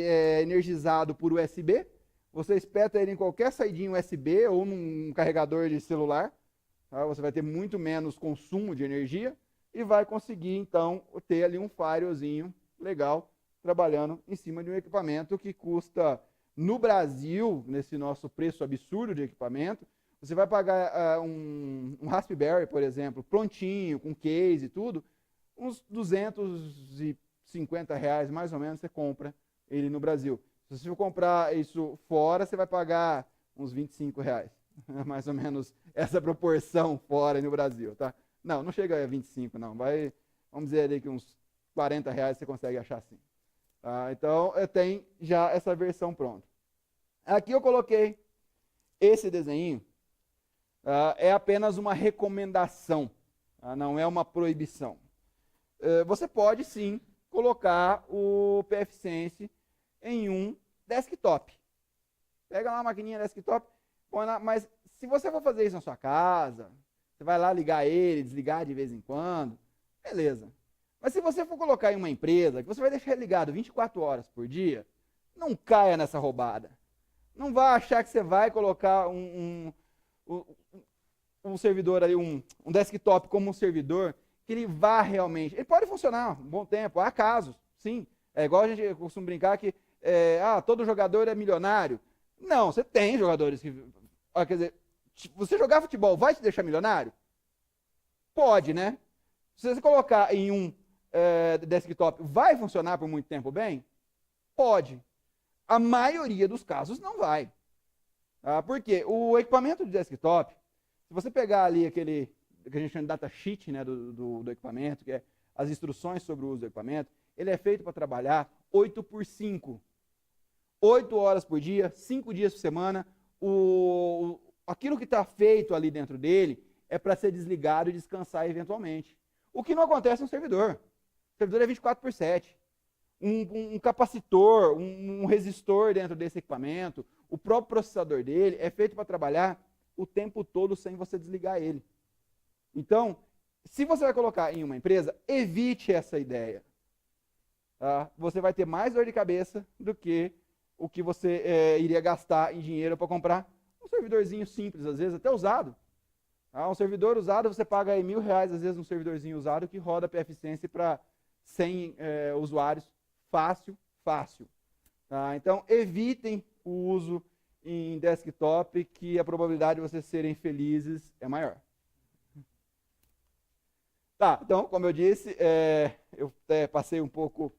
é energizado por USB. Você espeta ele em qualquer saidinha USB ou num carregador de celular. Tá? Você vai ter muito menos consumo de energia e vai conseguir, então, ter ali um Firezinho legal trabalhando em cima de um equipamento que custa, no Brasil, nesse nosso preço absurdo de equipamento, você vai pagar um Raspberry, por exemplo, prontinho, com case e tudo, uns R$250 mais ou menos você compra ele no Brasil. Se você for comprar isso fora, você vai pagar uns R$25. Mais ou menos essa proporção fora no Brasil, tá? Não chega a 25, não. Vamos dizer ali que uns R$40 você consegue achar assim. Tá? Então, tem já essa versão pronta. Aqui eu coloquei esse desenho. É apenas uma recomendação, tá? Não é uma proibição. Você pode sim colocar o pfSense em um desktop. Pega lá uma maquininha desktop, põe lá, mas se você for fazer isso na sua casa, você vai lá ligar ele, desligar de vez em quando, beleza. Mas se você for colocar em uma empresa, que você vai deixar ele ligado 24 horas por dia, não caia nessa roubada. Não vá achar que você vai colocar um servidor ali, um desktop como um servidor, que ele vá realmente. Ele pode funcionar um bom tempo, há casos, sim. É igual a gente costuma brincar que todo jogador é milionário. Não, você tem jogadores que. Quer dizer, você jogar futebol vai te deixar milionário? Pode, né? Se você colocar em um desktop, vai funcionar por muito tempo bem? Pode. A maioria dos casos não vai. Porque o equipamento de desktop, se você pegar ali aquele que a gente chama de datasheet, né, do equipamento, que é as instruções sobre o uso do equipamento, ele é feito para trabalhar 8x5. 8 horas por dia, 5 dias por semana. Aquilo que está feito ali dentro dele é para ser desligado e descansar eventualmente. O que não acontece no servidor. O servidor é 24/7. Um capacitor, um resistor dentro desse equipamento, o próprio processador dele é feito para trabalhar o tempo todo sem você desligar ele. Então, se você vai colocar em uma empresa, evite essa ideia. Tá? Você vai ter mais dor de cabeça do que o que você iria gastar em dinheiro para comprar um servidorzinho simples, às vezes até usado. Um servidor usado, você paga aí R$1.000, às vezes, um servidorzinho usado que roda pfSense para 100 usuários. Fácil. Tá? Então, evitem o uso em desktop, que a probabilidade de vocês serem felizes é maior. Tá, então, como eu disse, eu passei um pouco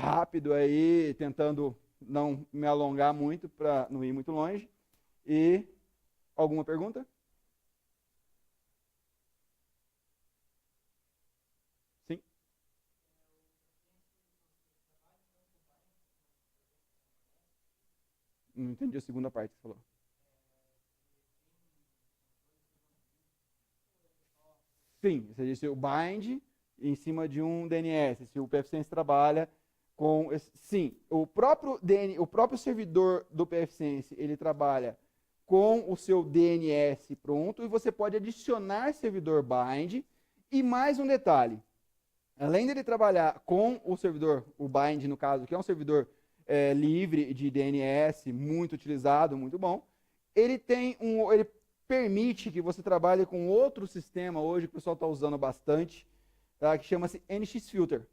rápido aí, tentando não me alongar muito, para não ir muito longe. E alguma pergunta? Sim? Não entendi a segunda parte que você falou. Sim, você disse o bind em cima de um DNS. Se o pfSense trabalha com... Sim, o próprio servidor do pfSense, ele trabalha com o seu DNS pronto e você pode adicionar servidor bind. E mais um detalhe, além dele trabalhar com o servidor, o bind no caso, que é um servidor livre de DNS, muito utilizado, muito bom, ele permite que você trabalhe com outro sistema hoje que o pessoal está usando bastante, tá, que chama-se NXFilter.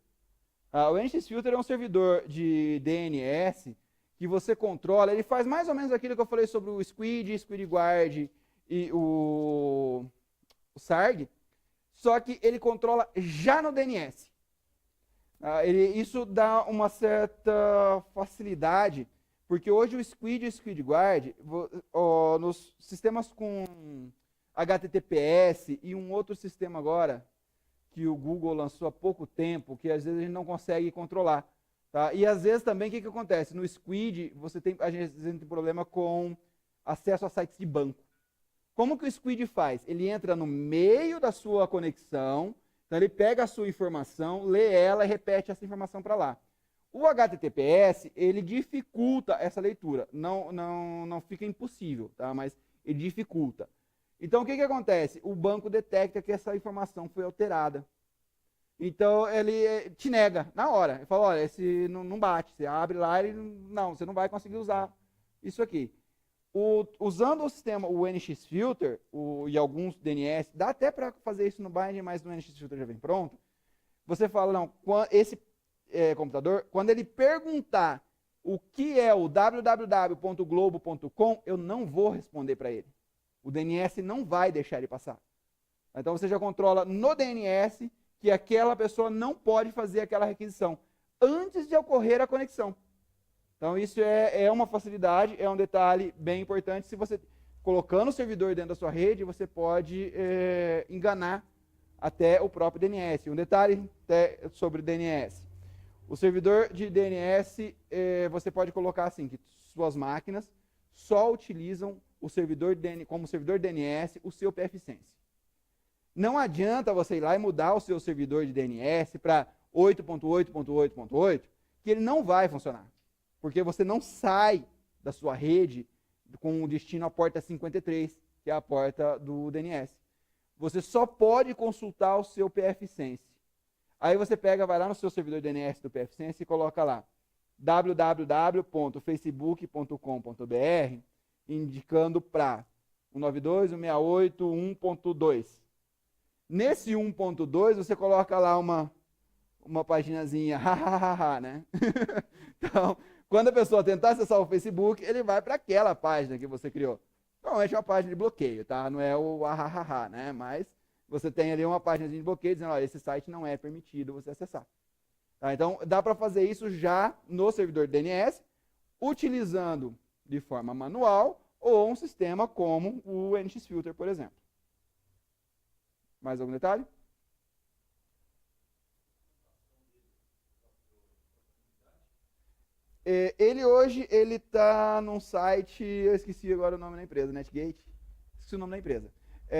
O NXFilter é um servidor de DNS que você controla, ele faz mais ou menos aquilo que eu falei sobre o SquidGuard e o Sarg, só que ele controla já no DNS. Isso dá uma certa facilidade, Porque hoje o Squid e o SquidGuard, nos sistemas com HTTPS e um outro sistema agora, que o Google lançou há pouco tempo, que às vezes a gente não consegue controlar. Tá? E às vezes também, o que acontece? No Squid, a gente tem problema com acesso a sites de banco. Como que o Squid faz? Ele entra no meio da sua conexão, então ele pega a sua informação, lê ela e repete essa informação para lá. O HTTPS, ele dificulta essa leitura. Não fica impossível, tá? Mas ele dificulta. Então, o que acontece? O banco detecta que essa informação foi alterada. Então, ele te nega na hora. Ele fala, olha, esse não bate. Você abre lá e não, você não vai conseguir usar isso aqui. Usando o sistema, o NX Filter e alguns DNS, dá até para fazer isso no Bind, mas no NX Filter já vem pronto. Você fala, não, esse computador, quando ele perguntar o que é o www.globo.com, eu não vou responder para ele. O DNS não vai deixar ele passar. Então você já controla no DNS que aquela pessoa não pode fazer aquela requisição antes de ocorrer a conexão. Então isso é uma facilidade, é um detalhe bem importante. Se você colocando o servidor dentro da sua rede, você pode enganar até o próprio DNS. Um detalhe sobre o DNS. O servidor de DNS, você pode colocar assim, que suas máquinas só utilizam como servidor DNS o seu pfSense. Não adianta você ir lá e mudar o seu servidor de DNS para 8.8.8.8, que ele não vai funcionar. Porque você não sai da sua rede com o destino à porta 53, que é a porta do DNS. Você só pode consultar o seu pfSense. Aí você vai lá no seu servidor DNS do pfSense e coloca lá www.facebook.com.br, indicando para 192.168.1.2. Nesse 1.2 você coloca lá uma paginazinha, né? Então, quando a pessoa tentar acessar o Facebook, ele vai para aquela página que você criou. Normalmente é uma página de bloqueio, tá? Não é o né? Mas você tem ali uma página de bloqueio dizendo, olha, esse site não é permitido você acessar. Tá? Então, dá para fazer isso já no servidor DNS, utilizando de forma manual ou um sistema como o NX Filter, por exemplo. Mais algum detalhe? Ele hoje está num site, eu esqueci agora o nome da empresa, NetGate, esqueci o nome da empresa.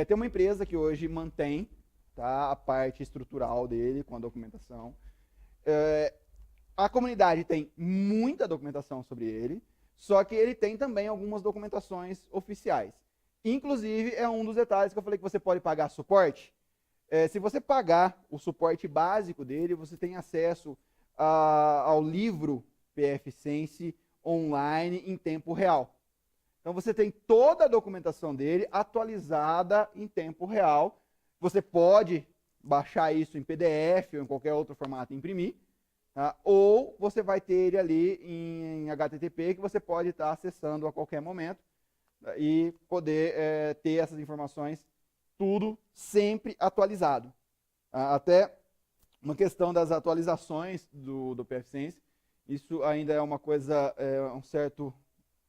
Tem uma empresa que hoje mantém, tá, a parte estrutural dele com a documentação. A comunidade tem muita documentação sobre ele, só que ele tem também algumas documentações oficiais. Inclusive, é um dos detalhes que eu falei que você pode pagar suporte. Se você pagar o suporte básico dele, você tem acesso ao livro pfSense online em tempo real. Então você tem toda a documentação dele atualizada em tempo real. Você pode baixar isso em PDF ou em qualquer outro formato e imprimir. Tá? Ou você vai ter ele ali em HTTP que você pode estar acessando a qualquer momento, tá? E poder ter essas informações tudo sempre atualizado. Até uma questão das atualizações do pfSense, isso ainda é uma coisa, um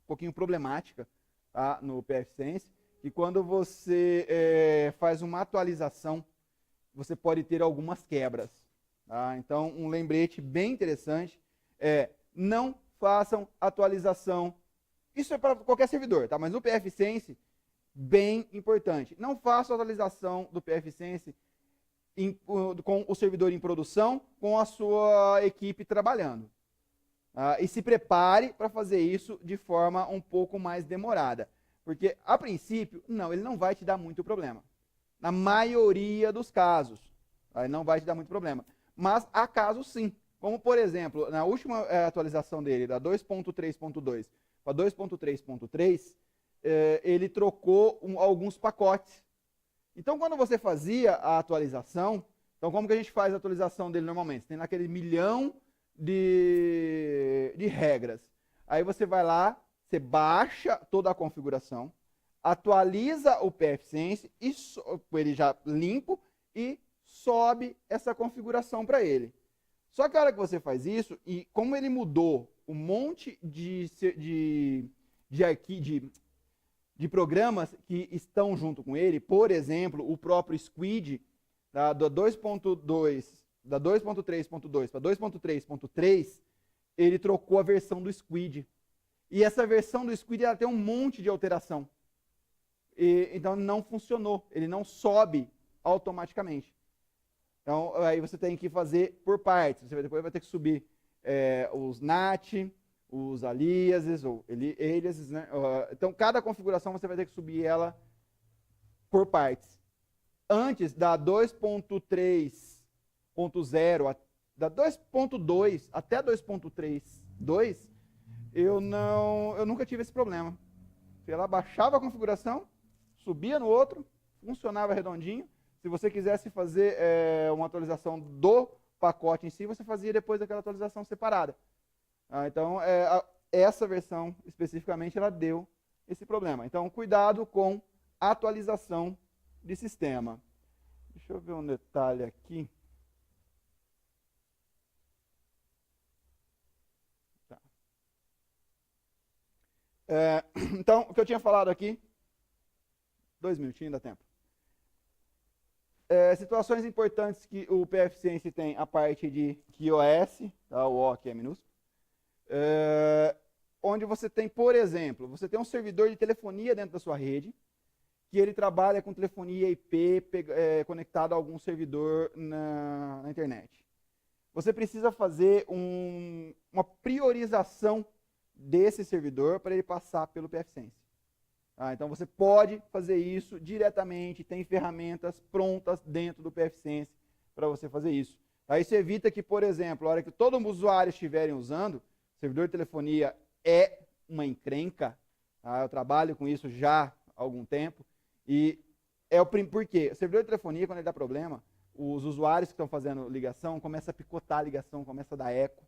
pouquinho problemática, tá, no pfSense, que quando você faz uma atualização, você pode ter algumas quebras. Tá? Então, um lembrete bem interessante é não façam atualização. Isso é para qualquer servidor, tá? Mas no pfSense, bem importante. Não faça atualização do pfSense com o servidor em produção, com a sua equipe trabalhando. E se prepare para fazer isso de forma um pouco mais demorada. Porque, a princípio, ele não vai te dar muito problema. Na maioria dos casos, ele não vai te dar muito problema. Mas há casos sim. Como, por exemplo, na última atualização dele, da 2.3.2 para 2.3.3, ele trocou alguns pacotes. Então, quando você fazia a atualização, então como que a gente faz a atualização dele normalmente? Tem naquele milhão de regras. Aí você vai lá, você baixa toda a configuração, atualiza o pfSense, ele já limpo, e sobe essa configuração para ele. Só que a hora que você faz isso, e como ele mudou um monte de programas que estão junto com ele. Por exemplo, o próprio Squid, da 2.3.2 para 2.3.3, ele trocou a versão do Squid. E essa versão do Squid ela tem um monte de alteração. Então não funcionou, ele não sobe automaticamente. Então aí você tem que fazer por partes. Você depois vai ter que subir os NAT, os aliases, ou aliases, né? Então cada configuração você vai ter que subir ela por partes. Antes da 2.3.0, da 2.2 até 2.3.2, eu nunca tive esse problema. Ela baixava a configuração, subia no outro, funcionava redondinho. Se você quisesse fazer uma atualização do pacote em si, você fazia depois daquela atualização separada. Então, essa versão especificamente, ela deu esse problema. Então, cuidado com a atualização de sistema. Deixa eu ver um detalhe aqui. Tá. Então, o que eu tinha falado aqui, 2 minutinhos, dá tempo. Situações importantes que o PFSense tem, a parte de QoS, tá? O O aqui é minúsculo, onde você tem, por exemplo, você tem um servidor de telefonia dentro da sua rede, que ele trabalha com telefonia IP conectado a algum servidor na internet. Você precisa fazer uma priorização desse servidor para ele passar pelo PFSense. Então você pode fazer isso diretamente, tem ferramentas prontas dentro do PFSense para você fazer isso. Isso evita que, por exemplo, a hora que todo usuário estiverem usando, servidor de telefonia é uma encrenca, eu trabalho com isso já há algum tempo, e por quê? O servidor de telefonia, quando ele dá problema, os usuários que estão fazendo ligação começam a picotar a ligação, começa a dar eco,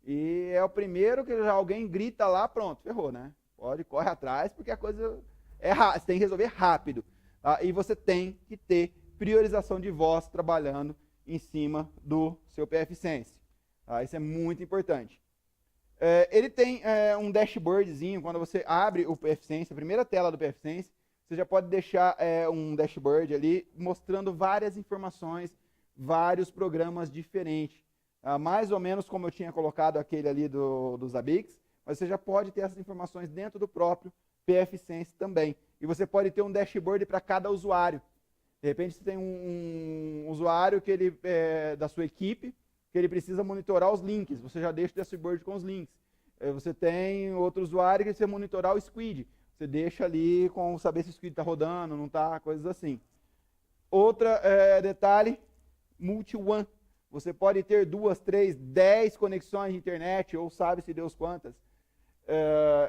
e é o primeiro que já alguém grita lá, pronto, ferrou, né? Corre atrás, porque a coisa você tem que resolver rápido. E você tem que ter priorização de voz trabalhando em cima do seu PFSense. Isso é muito importante. Ele tem um dashboardzinho, quando você abre o PFSense, a primeira tela do PFSense, você já pode deixar um dashboard ali, mostrando várias informações, vários programas diferentes. Mais ou menos como eu tinha colocado aquele ali dos Zabbix, mas você já pode ter essas informações dentro do próprio PFSense também. E você pode ter um dashboard para cada usuário. De repente você tem um usuário que ele da sua equipe, que ele precisa monitorar os links. Você já deixa o dashboard com os links. Você tem outro usuário que precisa monitorar o Squid. Você deixa ali com saber se o Squid está rodando, não está, coisas assim. Outro detalhe, multi-one. Você pode ter 2, 3, 10 conexões de internet, ou sabe-se Deus quantas.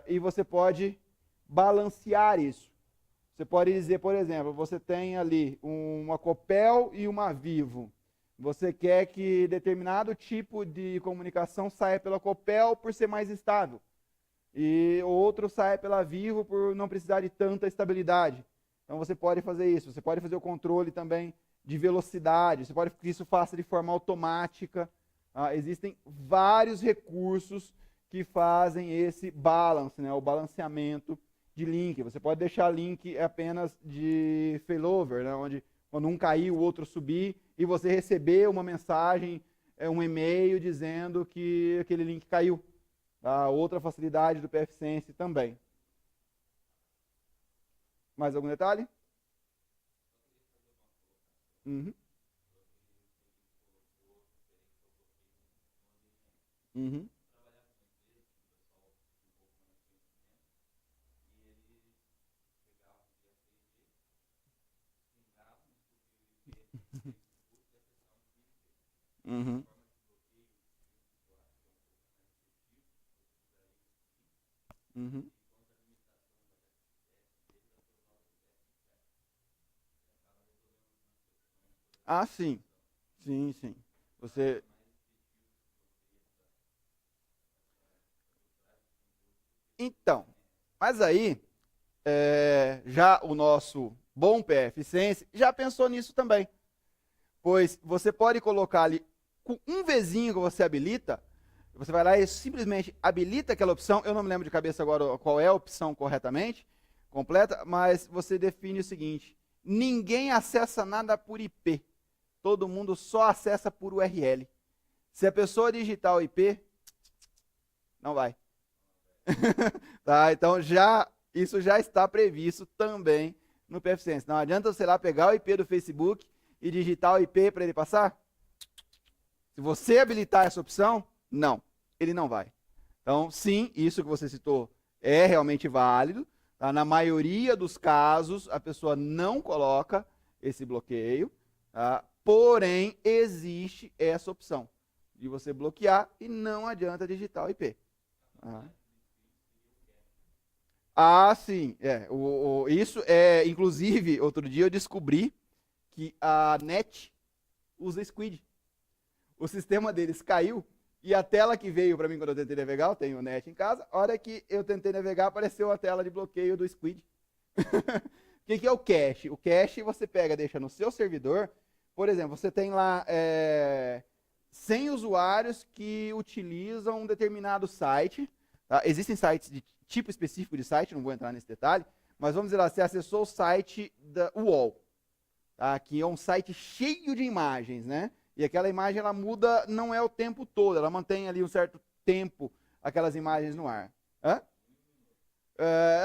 E você pode balancear isso. Você pode dizer, por exemplo, você tem ali uma Copel e uma Vivo. Você quer que determinado tipo de comunicação saia pela Copel por ser mais estável. E outro saia pela Vivo por não precisar de tanta estabilidade. Então você pode fazer isso. Você pode fazer o controle também de velocidade. Você pode que isso faça de forma automática. Existem vários recursos que fazem esse balance, né, o balanceamento de link. Você pode deixar link apenas de failover, né, onde quando um cair, o outro subir, e você receber uma mensagem, um e-mail dizendo que aquele link caiu. Outra facilidade do PFSense também. Mais algum detalhe? Uhum. Uhum. Uhum. Uhum. Sim. Sim, sim. Você. Então, mas aí, já o nosso bom PFSense já pensou nisso também. Pois você pode colocar ali, com um Vzinho que você habilita, Você vai lá e simplesmente habilita aquela opção. Eu não me lembro de cabeça agora qual é a opção corretamente, completa, mas você define o seguinte: ninguém acessa nada por IP. Todo mundo só acessa por URL. Se a pessoa digitar o IP, não vai. Tá? Então isso já está previsto também no PFSense. Não adianta você lá pegar o IP do Facebook e digitar o IP para ele passar. Se você habilitar essa opção, não, ele não vai. Então, sim, isso que você citou é realmente válido. Tá? Na maioria dos casos, a pessoa não coloca esse bloqueio, tá? Porém, existe essa opção de você bloquear e não adianta digitar o IP. Tá? Ah, sim. Isso é, inclusive, outro dia eu descobri que a NET usa Squid. O sistema deles caiu e a tela que veio para mim quando eu tentei navegar, eu tenho NET em casa, a hora que eu tentei navegar apareceu a tela de bloqueio do Squid. O que é o cache? O cache você pega, deixa no seu servidor. Por exemplo, você tem lá 100 usuários que utilizam um determinado site. Tá? Existem sites de tipo específico de site, não vou entrar nesse detalhe, mas vamos dizer lá, você acessou o site da UOL, tá? Que é um site cheio de imagens, né? E aquela imagem ela muda, não é o tempo todo, ela mantém ali um certo tempo aquelas imagens no ar. Hã?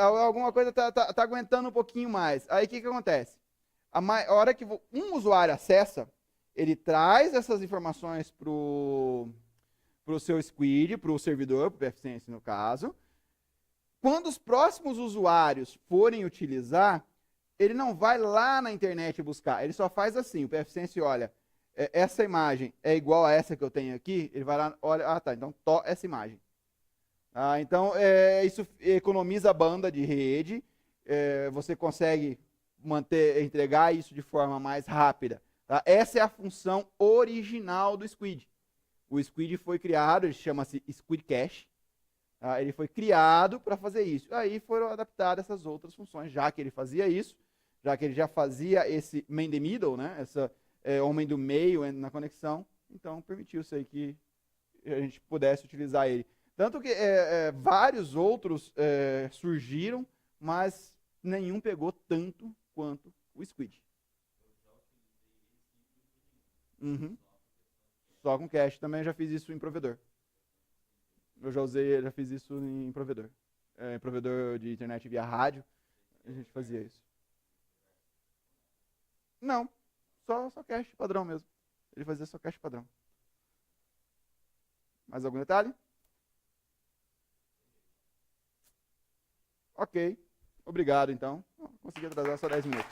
Alguma coisa tá aguentando um pouquinho mais. Aí o que acontece? A hora que um usuário acessa, ele traz essas informações para o seu Squid, para o servidor, para o PFSense no caso. Quando os próximos usuários forem utilizar, ele não vai lá na internet buscar, ele só faz assim, o PFSense olha, essa imagem é igual a essa que eu tenho aqui, ele vai lá, olha, tá, então essa imagem. Então, isso economiza a banda de rede, você consegue entregar isso de forma mais rápida. Tá? Essa é a função original do Squid. O Squid foi criado, ele chama-se Squid Cache. Tá? Ele foi criado para fazer isso. Aí foram adaptadas essas outras funções, já que ele fazia isso, já que ele já fazia esse man the middle, né? Essa homem do meio na conexão, então permitiu-se aí que a gente pudesse utilizar ele. Tanto que vários outros surgiram, mas nenhum pegou tanto quanto o Squid. Uhum. Só com cache. Também já fiz isso em provedor. Já fiz isso em provedor. Em provedor de internet via rádio, a gente fazia isso. Não, só cache padrão mesmo. Ele fazia só cache padrão. Mais algum detalhe? Ok. Obrigado, então. Consegui atrasar só 10 minutos.